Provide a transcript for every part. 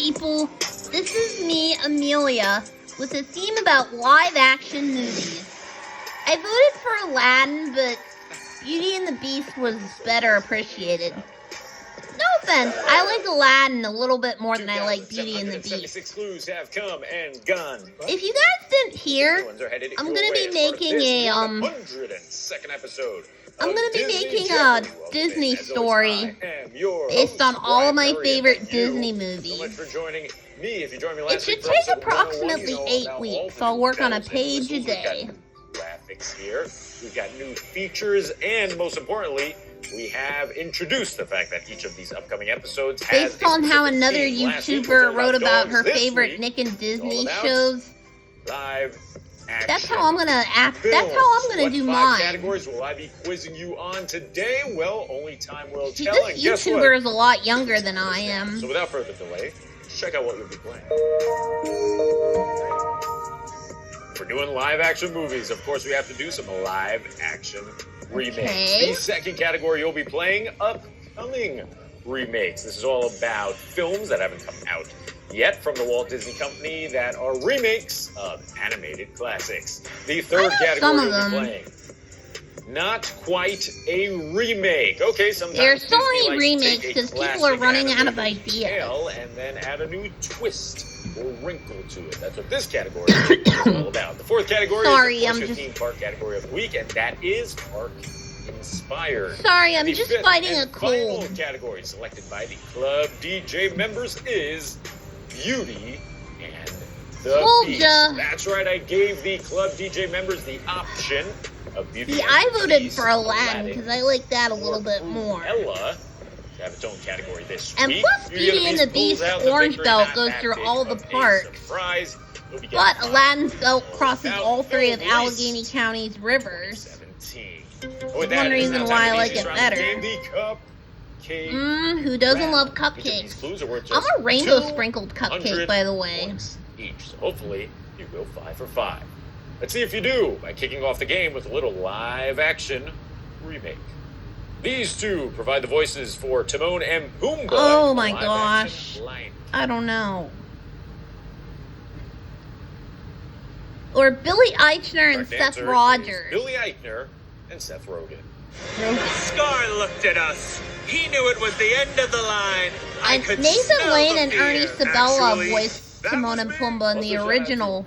people? This is me, Amelia, with a theme about live-action movies. I voted for Aladdin, but Beauty and the Beast was better appreciated. No offense, I like Aladdin a little bit more than I like Beauty and the Beast. Clues have come and gone. If you guys didn't hear, I'm gonna be making a Disney story based on all of my favorite Disney movies. It should take approximately 8 weeks, so I'll work on a page a day. Graphics here. We've got new features, and most importantly, we have introduced the fact that each of these upcoming episodes has based on how another YouTuber wrote about her favorite Nick and Disney shows. Live action. That's how I'm gonna act. That's how I'm gonna do mine. Categories will I be quizzing you on today? Well, only time will tell. This YouTuber is a lot younger than I am. So without further delay, let's check out what we'll be playing. We're doing live action movies. Of course, we have to do some live action remakes. Okay. The second category you'll be playing, upcoming remakes. This is all about films that haven't come out yet from the Walt Disney Company that are remakes of animated classics. The third category you'll be playing, not quite a remake. Okay, sometimes there's so Disney many remakes because people are running out of ideas. And then add a new twist or wrinkle to it. That's what this category is all about. The fourth category is the 15 park category of the week, and that is park inspired. Sorry, I'm just fighting a cold. The final category selected by the Club DJ members is Beauty and the Beast. That's right, I gave the Club DJ members the option of Beauty and the Beast. I voted for Aladdin because I like that a little bit more. Ella have its own category this and week. Plus, Beauty and the Beast orange belt goes through all the parks. But Aladdin's belt crosses all 3 of Allegheny County's rivers. One reason why I like it better. Who doesn't love cupcakes? I'm a rainbow sprinkled cupcake, by the way. Each, so hopefully you go 5 for 5. Let's see if you do by kicking off the game with a little live action remake. These two provide the voices for Timon and Pumbaa. Oh my gosh. I don't know. Or Billy Eichner and Seth Rogers. Billy Eichner and Seth Rogen. Scar looked at us. He knew it was the end of the line. And Nathan Lane and Ernie Sabella voiced Timon and Pumbaa in the original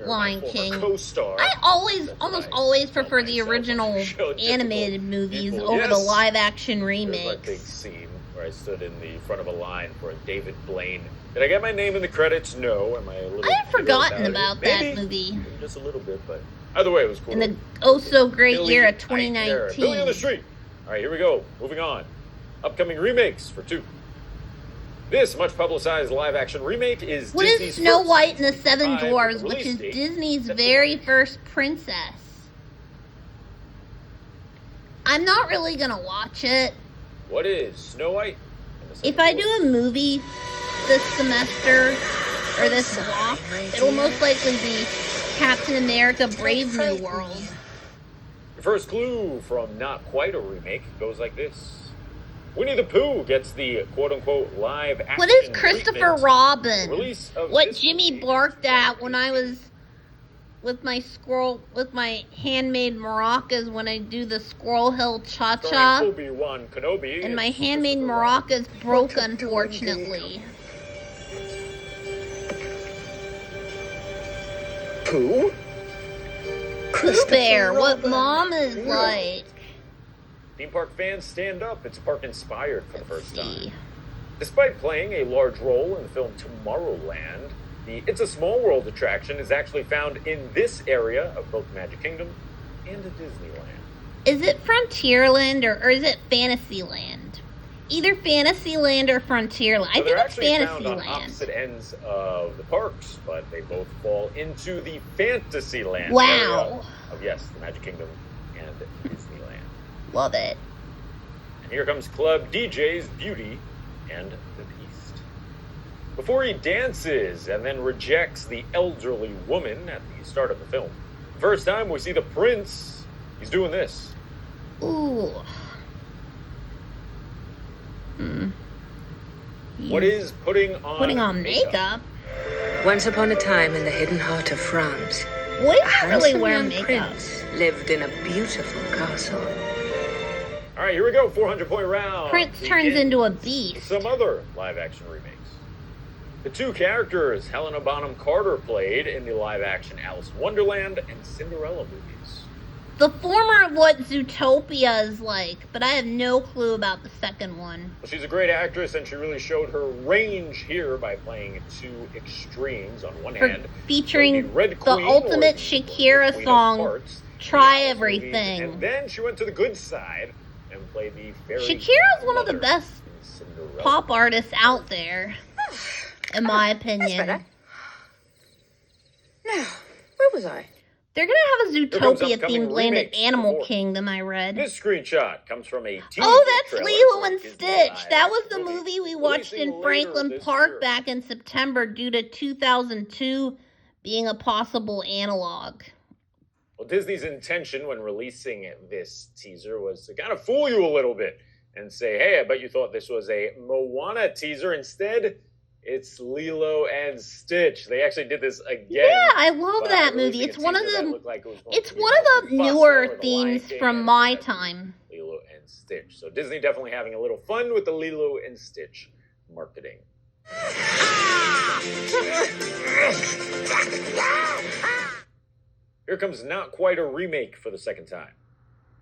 Lion King. I almost always prefer the original animated movies over the live-action remake. Big scene where I stood in the front of a line for David Blaine. Did I get my name in the credits? No. Am I a little? I had forgotten about that movie. Just a little bit, but either way, it was cool. In the oh-so-great year of 2019. Billy on the Street. All right, here we go. Moving on. Upcoming remakes for 2. This much-publicized live-action remake is What Disney's is Snow first White and the Seven Dwarfs, release which is date Disney's set very to first princess? I'm not really gonna watch it. What is Snow White? If I do a movie this semester, or this block, it'll most likely be Captain America Brave New World. Your first clue from not quite a remake goes like this. Winnie the Pooh gets the quote-unquote live action. What is Christopher Robin? What this Jimmy barked at when I was with my handmade maracas when I do the Squirrel Hill Cha-Cha. Obi-Wan Kenobi And my handmade maracas broke, unfortunately. Pooh? Pooh Bear, what Mom is like. Theme park fans stand up. It's park inspired for the first time. Despite playing a large role in the film Tomorrowland, the It's a Small World attraction is actually found in this area of both Magic Kingdom and Disneyland. Is it Frontierland or is it Fantasyland? Either Fantasyland or Frontierland. I think they're it's actually found on Fantasyland. opposite ends of the parks, but they both fall into the Fantasyland Wow. area of, yes, the Magic Kingdom and Disneyland. Love it. And here comes Club DJ's Beauty and the Beast. Before he dances and then rejects the elderly woman at the start of the film, first time we see the prince, he's doing this. Ooh. What is putting on Putting on makeup? Once upon a time in the hidden heart of France, Boys a don't really handsome wear young makeup. prince lived in a beautiful castle. All right, here we go. 400-point round. Prince turns into a beast. Some other live-action remakes. The two characters Helena Bonham Carter played in the live-action Alice in Wonderland and Cinderella movies. The former of what Zootopia is like, but I have no clue about the second one. Well, she's a great actress, and she really showed her range here by playing two extremes. On one hand, featuring Red the Queen, ultimate or Shakira Queen of song, Hearts, Try the Alice Everything. movies, and then she went to the good side and played the fairy Shakira's one of the mother best in Cinderella. pop artists out there, in my opinion. Now, where was I? They're gonna have a comes Zootopia upcoming themed land at remakes Animal before. Kingdom, I read. This screenshot comes from a teaser Oh, that's trailer Lilo for and Disney Stitch. Live That was the movie movie we watched releasing in later Franklin this Park year. back in September due to 2002 being a possible analog. Well, Disney's intention when releasing this teaser was to kind of fool you a little bit and say, hey, I bet you thought this was a Moana teaser. Instead, it's Lilo and Stitch. They actually did this again. Yeah, I love by that movie. releasing It's a one of teaser that the looked like it was going it's to be one about of the Mufasa newer or the Lion themes King, from and my it was time. Lilo and Stitch. So Disney definitely having a little fun with the Lilo and Stitch marketing. Here comes not quite a remake for the second time.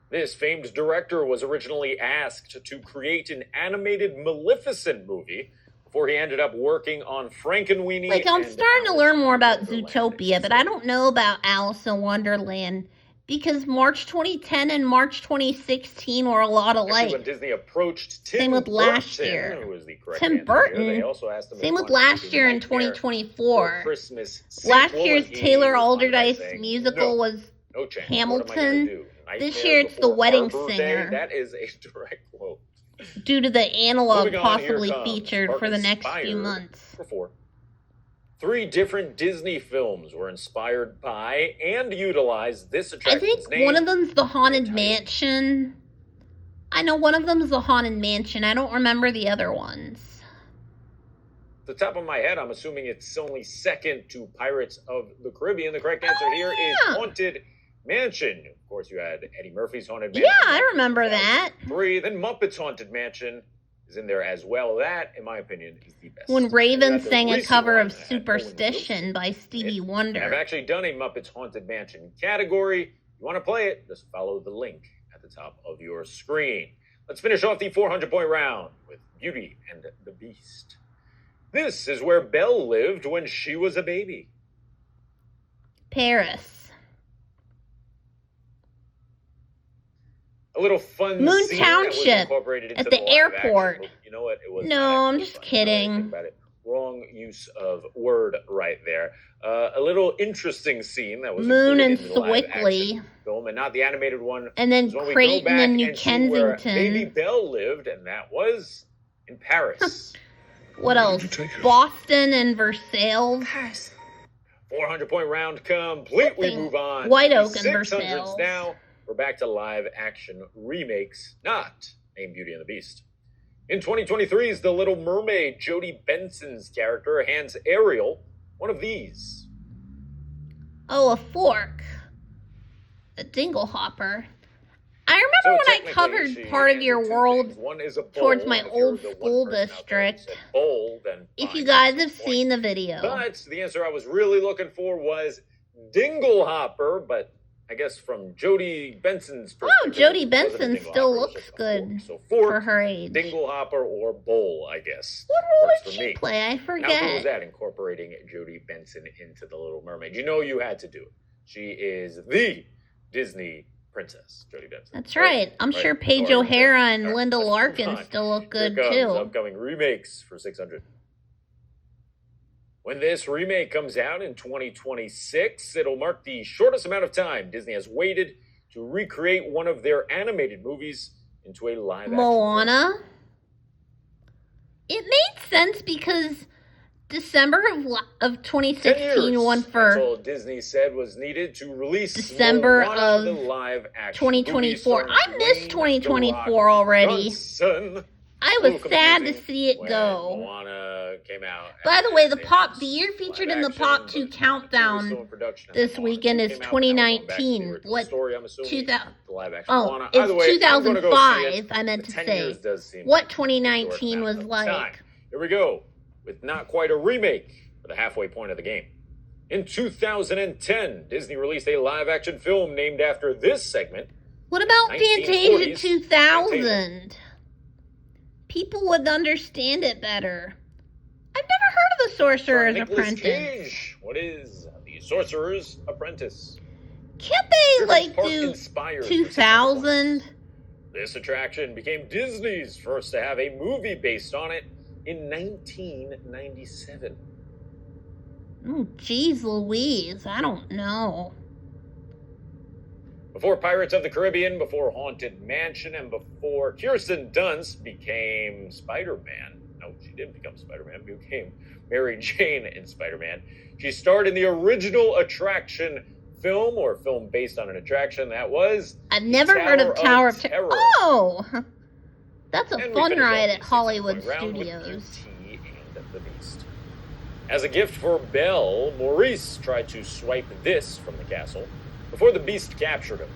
This famed director was originally asked to create an animated Maleficent movie before he ended up working on Frankenweenie. Like, I'm and starting to Alice learn more in about Wonderland Zootopia, but I don't know about Alice in Wonderland because March 2010 and March 2016 were a lot Actually, alike. when Disney approached Tim Same with last Burton, year. who was the correct Tim answer Burton. here, they also asked him if Same he with wanted to last do year in Nightmare 2024. Christmas Last sequel, year's and he Taylor responded by Alderdice saying, musical "No, was no chance. Hamilton. What am I gonna do? This Nightmare year it's The Before Wedding Arbor Day?" Singer. That is a direct quote. due to the analog Moving on, here possibly comes featured for the next few Inspired months. for 4. 3 different Disney films were inspired by and utilized this I attraction's think name. one of them's the Haunted title. Mansion. I know one of them's the Haunted Mansion. I don't remember the other ones. At the top of my head, I'm assuming it's only second to Pirates of the Caribbean. The correct answer here is yeah. Haunted Mansion. Of course, you had Eddie Murphy's Haunted Mansion. Yeah, I remember that. 3. Then Muppets Haunted Mansion is in there as well. That, in my opinion, is the best. When Raven You had the sang a recent cover one of that had Owen Wilson. Superstition by Stevie I've Wonder. actually done a Muppets Haunted Mansion category. If you want to play it, just follow the link at the top of your screen. Let's finish off the 400-point round with Beauty and the Beast. This is where Belle lived when she was a baby. Paris. A little fun Moon scene that was Township incorporated into at the live airport. action. You know what? It was No, not I'm actually just fun. Now that I kidding. think about it. Wrong use of word right there. A little interesting scene that was Moon included and in the live Sewickley. action film, and not the animated one. And then is when we go Creighton back and New and see where Baby Kensington. Belle lived, and that was in Paris. What else? Boston and Versailles. Paris. 400-point round complete. We move on. White to Oak and 600s Versailles. now. We're back to live action remakes, not named Beauty and the Beast. In 2023's The Little Mermaid, Jodie Benson's character hands Ariel one of these. Oh, a fork. A dingle hopper. I remember when I technically, covered she part of handed your 2 world things. One is a bowl, towards my and if you're old the one school person out there who district. said bowl, then If fine, you guys that's have the point. seen the video. But the answer I was really looking for was dingle hopper, but I guess from Jodie Benson's perspective. Oh, Jodie it wasn't a Benson dingle still hopper, it was looks just a good fork. So fork, for her age. dingle hopper, or bowl, I guess. What role works did for she me. play? I How cool was forget. that, incorporating Jodie Benson into The Little Mermaid? You know you had to do it. She is the Disney princess, Jodie Benson. That's right. I'm sure Paige Sorry, O'Hara and sorry. Linda Let's move Larkin on. still look good Here comes too. upcoming remakes for 600. When this remake comes out in 2026, it'll mark the shortest amount of time Disney has waited to recreate one of their animated movies into a live-action. Moana. It made sense because December of 10 2016 years, won that's for all Disney said was needed to release December Moana, of the live-action 2024. movie I missed starring Dwayne 2024 The Rock already. Johnson. I was sad to see it go. Moana came out. By the way, the year featured in the Pop 2 countdown this weekend is 2019. What? 2000? Oh, it's 2005. I meant to say. What 2019 was like. Here we go with not quite a remake for the halfway point of the game. In 2010, Disney released a live-action film named after this segment. What about Fantasia 2000? People would understand it better. I've never heard of The Sorcerer's Apprentice. Cage. What is The Sorcerer's Apprentice? Can't they, do 2000? This attraction became Disney's first to have a movie based on it in 1997. Oh, geez Louise, I don't know. Before Pirates of the Caribbean, before Haunted Mansion, and before Kirsten Dunst became Spider-Man. No, she didn't become Spider-Man. She became Mary Jane in Spider-Man. She starred in the original attraction film, or film based on an attraction that was... I've never heard of Tower of Terror. Oh! That's a fun ride at Hollywood Studios. And the Beast. As a gift for Belle, Maurice tried to swipe this from the castle before the Beast captured him.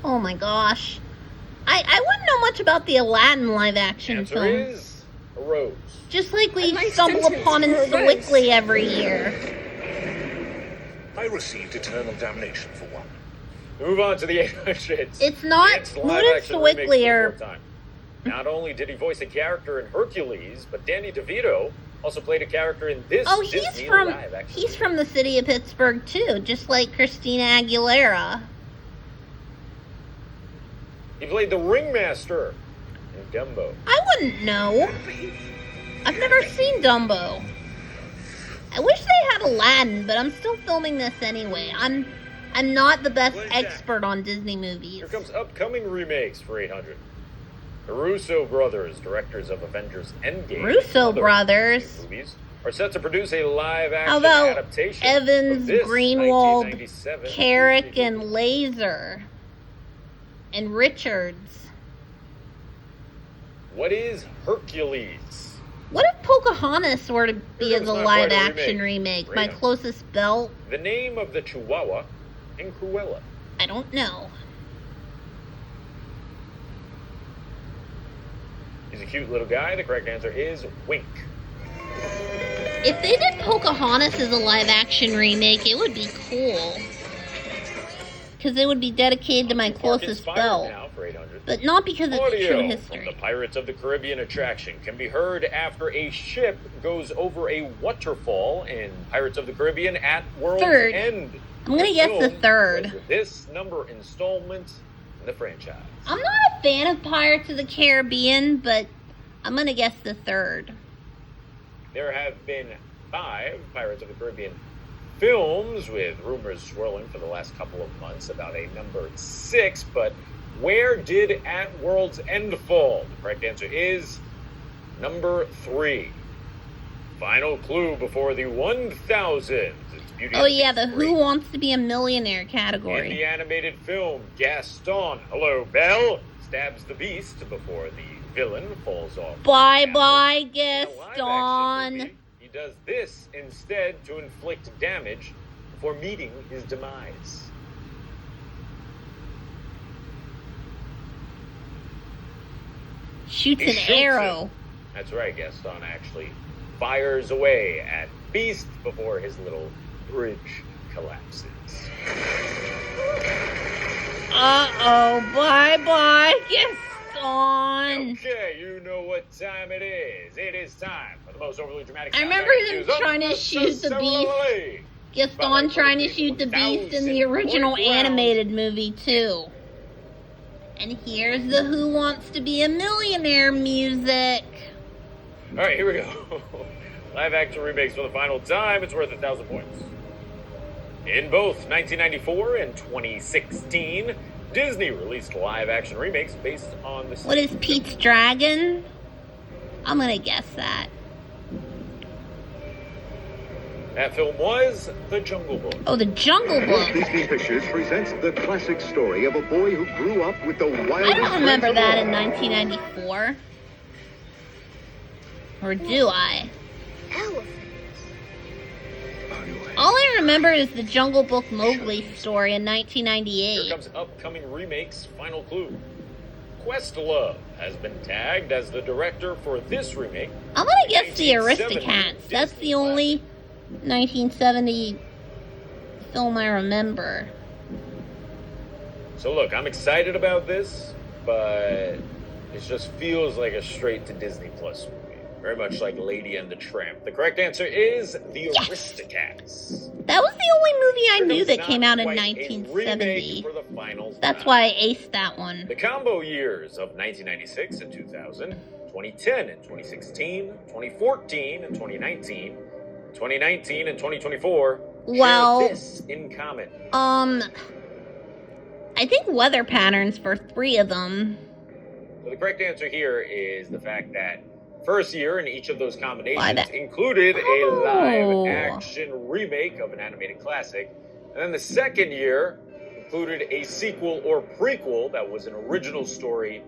Oh my gosh. I wouldn't know much about the Aladdin live-action film. The answer is a rose. Just like we stumble upon in Sewickley every year. I received eternal damnation for one. Move on to the 800s. It's not Moon and Sewickley or... Not only did he voice a character in Hercules, but Danny DeVito also played a character in this Disney live-action. He's from the city of Pittsburgh too, just like Christina Aguilera. He played the ringmaster in Dumbo. I wouldn't know. I've never seen Dumbo. I wish they had Aladdin, but I'm still filming this anyway. I'm not the best expert on Disney movies. Here comes upcoming remakes for 800. The Russo brothers, directors of Avengers Endgame, Russo brothers movies, are set to produce a live-action How about adaptation Evans, of this Greenwald, Carrick, and Laser, and Richards. What is Hercules? What if Pocahontas were to be as a live-action remake? My closest belt? The name of the Chihuahua in Cruella. I don't know. He's a cute little guy. The correct answer is Wink. If they did Pocahontas as a live-action remake, it would be cool. Because it would be dedicated to my closest belt. But not because it's true history. From the Pirates of the Caribbean attraction can be heard after a ship goes over a waterfall in Pirates of the Caribbean at World's End. I'm going to guess the third. This number installment in the franchise. I'm not a fan of Pirates of the Caribbean, but I'm going to guess the third. There have been 5 Pirates of the Caribbean films, with rumors swirling for the last couple of months about a number 6, but where did At World's End fall? The correct answer is number 3. Final clue before the 1000s. Oh yeah, the Who Wants to Be a Millionaire category. In the animated film, Gaston, hello Belle, stabs the Beast before the villain falls off. Bye-bye, Gaston. He does this instead to inflict damage before meeting his demise. Shoots an arrow. That's right, Gaston actually fires away at Beast before his little bridge collapses. Uh-oh, bye-bye, Gaston. Okay, you know what time it is. It is time for the most overly dramatic. I remember him trying to shoot the Beast. Gaston trying to shoot the Beast in the original animated movie, too. And here's the Who Wants to Be a Millionaire music. All right, here we go. Live action remakes for the final time. It's worth 1,000 points. In both 1994 and 2016, Disney released live action remakes based on the... What is Pete's Dragon? I'm gonna guess that. That film was The Jungle Book. Oh, The Jungle Walt Book. Disney Pictures presents the classic story of a boy who grew up with the wildest I don't remember friends that of in all. 1994. Or do I? All I remember is the Jungle Book Mowgli story in Here 1998. comes upcoming remakes' final clue. Questlove has been tagged as the director for this remake. I'm gonna guess the 1970 Aristocats. That's Disney the only 1970 film I remember. So look, I'm excited about this, but it just feels like a straight to Disney Plus movie. Very much like Lady and the Tramp. The correct answer is The Aristocats. That was the only movie I knew It's that not came out in quite a 1970. remake for the final That's time. why I aced that one. The combo years of 1996 and 2000, 2010 and 2016, 2014 and 2019, 2019 and 2024 Well, share this in common. I think weather patterns for 3 of them. So the correct answer here is the fact that first year in each of those combinations Why that- included a Oh. live-action remake of an animated classic, and then the second year included a sequel or prequel that was an original story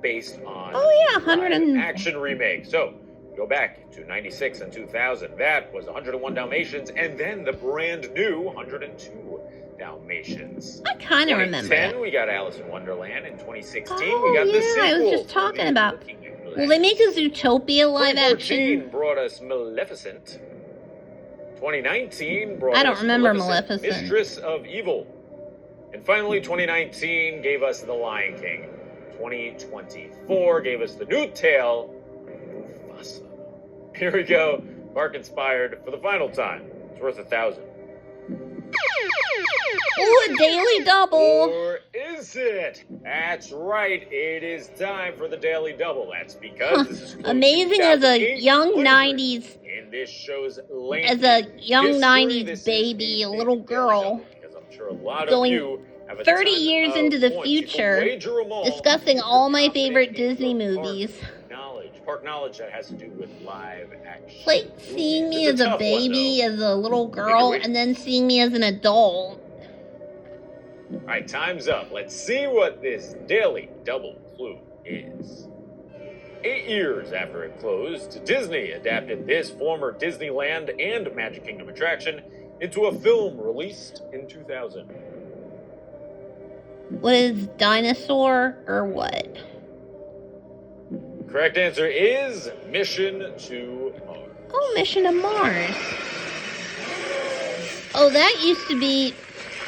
based on Oh yeah, 100 an and... action remake. So go back to 96 and 2000. That was 101 Dalmatians, and then the brand new 102 Dalmatians. I kind of remember 2010, that. we got Alice in Wonderland. In 2016, Oh, we got the yeah, sequel. I was just to talking the about- Looking Will they make a Zootopia live 2014 action? brought us Maleficent. 2019 brought I don't us remember Maleficent, Maleficent. Mistress of Evil. And finally, 2019 gave us The Lion King. 2024 gave us The New Tale of Mufasa. Here we go. Mark inspired for the final time. It's worth 1,000. Ooh, a daily double. Or is it? That's right. It is time for the Daily Double. That's because this is close to Amazing as a 2,800. young 90s, And this shows as a young history. 90s This is baby, a big little Daily girl, Double, because I'm sure a lot going of you have a 30 ton years of into the points. You can future, wager 'em all discussing if all you're my confident favorite in Disney your park movies. Park knowledge that has to do with live action. Like seeing me It's as a tough one, baby, though. as a little girl, wait. and then seeing me as an adult. All right, time's up. Let's see what this Daily Double clue is. 8 years after it closed, Disney adapted this former Disneyland and Magic Kingdom attraction into a film released in 2000. What is dinosaur or what? Correct answer is Mission to Mars. Oh, Mission to Mars. Oh, that used to be.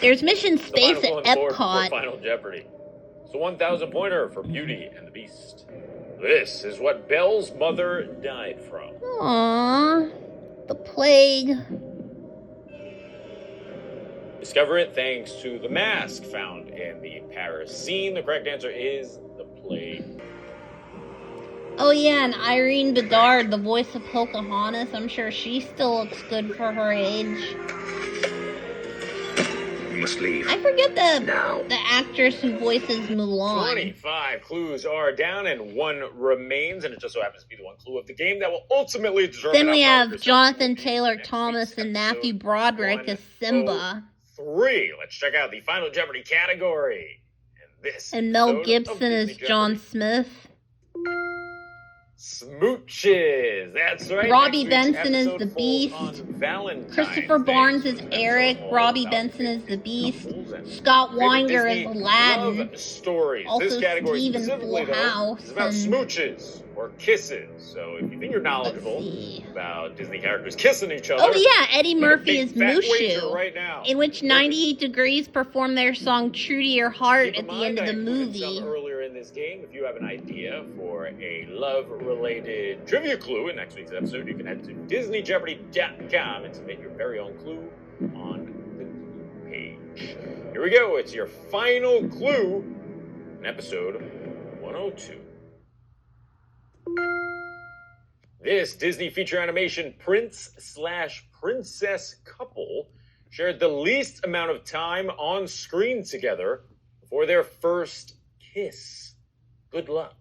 There's Mission The Space final at one for Epcot. Final Jeopardy. It's a 1,000 pointer for Beauty and the Beast. This is what Belle's mother died from. Aww. The plague. Discover it thanks to the mask found in the Paris scene. The correct answer is the plague. Oh yeah, and Irene Bedard, the voice of Pocahontas. I'm sure she still looks good for her age. We must leave. I forget Now. the actress who voices Mulan. 25 clues are down and 1 remains, and it just so happens to be the one clue of the game that will ultimately determine. Then we how have far Jonathan this Taylor episode Thomas is. and Matthew Episode Broderick as Simba. 103. Let's check out the Final Jeopardy category. And this And Mel episode of Gibson as Disney John Jeopardy. Smith. Smooches. That's right. Robbie Next week's Benson is episode the falls Beast. on Valentine's Christopher Day. Barnes is So Eric. that's all Robbie about Benson is the Beast. couples and Scott favorite Weinger is Disney Aladdin. love stories. Also This category Steve in specifically, Full though, House is about and- smooches or kisses. So if you think you're knowledgeable Let's see. about Disney characters kissing each other, Oh yeah, Eddie make a Murphy big is fat wager Mushu, right now. in which 98 Degrees performed their song True to Your Heart Keep at in the end of mind, the I included movie. some earlier in this game. If you have an idea for a love-related trivia clue in next week's episode, you can head to DisneyJeopardy.com and submit your very own clue on the clue page. Here we go. It's your final clue in episode 102. This Disney feature animation prince/princess couple shared the least amount of time on screen together before their first kiss. Good luck.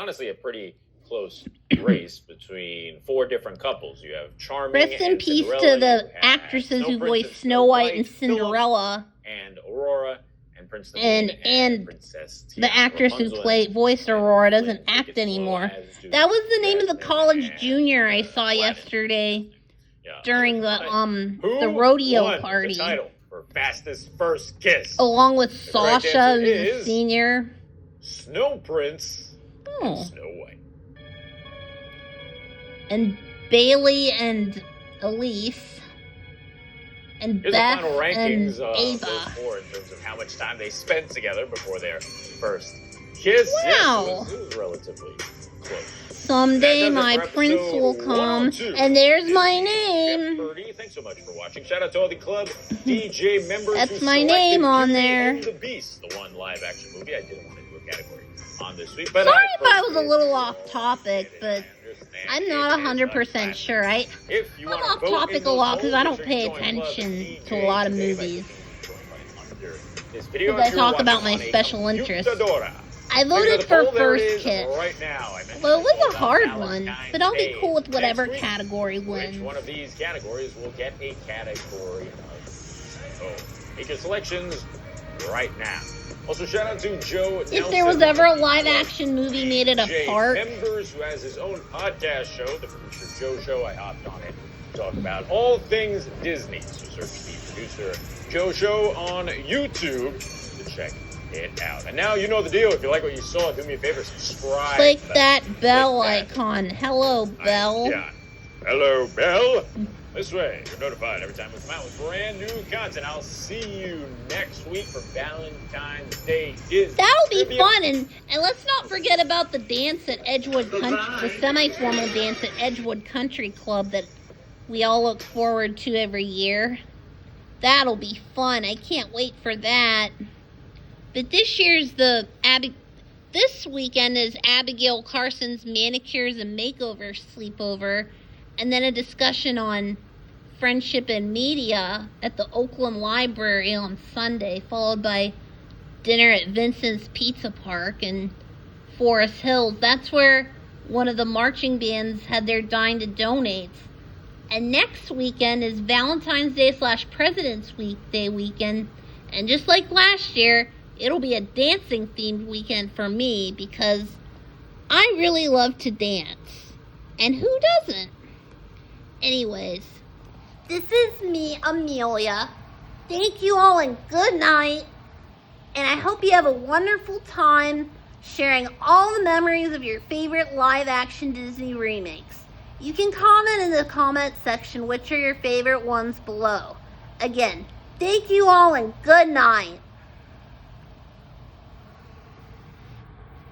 honestly a pretty close race between 4 different couples. You have Charming Rest in and peace Cinderella, to you the have actresses Snow who Prince voiced Snow White and Philip, Cinderella, and Aurora, and Prince and Princess the Tiana. actress who Rapunzel voiced and Aurora doesn't Flynn, act anymore. as do That was the name of the Jasmine college and, junior I saw Aladdin. yesterday Yeah. during Who the rodeo won party, the title for fastest first kiss? along with The correct Sasha, answer who's a is senior. Snow Prince and Oh. Snow White. And Bailey and Elise and Here's Beth the final rankings and of Ava. those 4 in terms of how much time they spent together before their first kiss. Wow. Yes, it was relatively close. Someday That does it my for prince episode will come, 102. and there's my name. Jeopardy. Thanks so much for watching. Shout out to all the club DJ members. That's who my selected name on Beauty there. and the Beast, the one live action movie. I didn't want to do a category on this week, but Sorry if I was a personally little off topic, but understand I'm it not is 100% classic. sure. If you I'm wanna off vote topic in a those lot because I polls, don't make pay sure you join Club attention DJ to a lot of today by movies. clicking join under this video. Because I If you're talk about watching my on a special interests. computadora, I click on voted the for poll. There it First is Kiss. right now. I mentioned Well, it the was poll a hard about one, Valentine's but I'll be Day. cool with whatever Next week, category which wins. one of these categories will get a category of so make your selections right now. Also, shout out to Joe If Nelson, there was ever a one of the live-action movie made at a DJ park, members who has his own podcast show, the Producer Joe Show. I hopped on it to talk about all things Disney. So search the Producer Joe Show on YouTube to check it out. And now you know the deal. If you like what you saw, do me a favor, subscribe. click that bell Click that. icon. Hello, I'm Bell. John. Hello, Bell. This way, you're notified every time we come out with brand new content. I'll see you next week for Valentine's Day. That'll be fun, and let's not forget about the dance at Edgewood Country, the semi-formal dance at Edgewood Country Club that we all look forward to every year. That'll be fun. I can't wait for that. But this weekend is Abigail Carson's Manicures and Makeovers sleepover, and then a discussion on friendship and media at the Oakland Library on Sunday, followed by dinner at Vincent's Pizza Park in Forest Hills. That's where one of the marching bands had their Dine to Donates. And next weekend is Valentine's Day / President's Day weekend. And just like last year, it'll be a dancing themed weekend for me because I really love to dance. And who doesn't? Anyways, this is me, Amelia. Thank you all and good night. And I hope you have a wonderful time sharing all the memories of your favorite live-action Disney remakes. You can comment in the comment section which are your favorite ones below. Again, thank you all and good night.